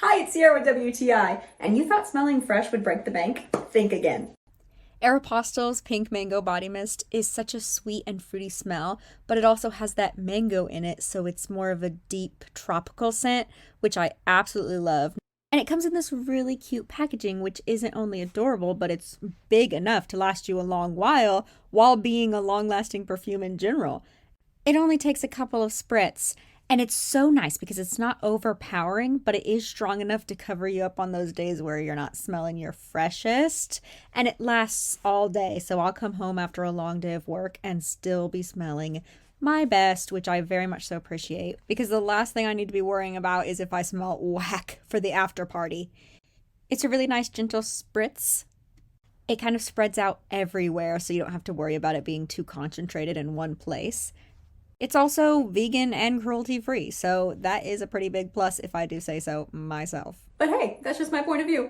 Hi, it's Sierra with WTI, and you thought smelling fresh would break the bank? Think again. Aeropostale's Pink Mango Body Mist is such a sweet and fruity smell, but it also has that mango in it, so it's more of a deep tropical scent, which I absolutely love. And it comes in this really cute packaging, which isn't only adorable, but it's big enough to last you a long while being a long lasting perfume in general. It only takes a couple of spritz, and it's so nice because it's not overpowering, but it is strong enough to cover you up on those days where you're not smelling your freshest. And it lasts all day, so I'll come home after a long day of work and still be smelling my best, which I very much so appreciate, because the last thing I need to be worrying about is if I smell whack for the after party. It's a really nice, gentle spritz. It kind of spreads out everywhere, so you don't have to worry about it being too concentrated in one place. It's also vegan and cruelty-free, so that is a pretty big plus if I do say so myself. But hey, that's just my point of view.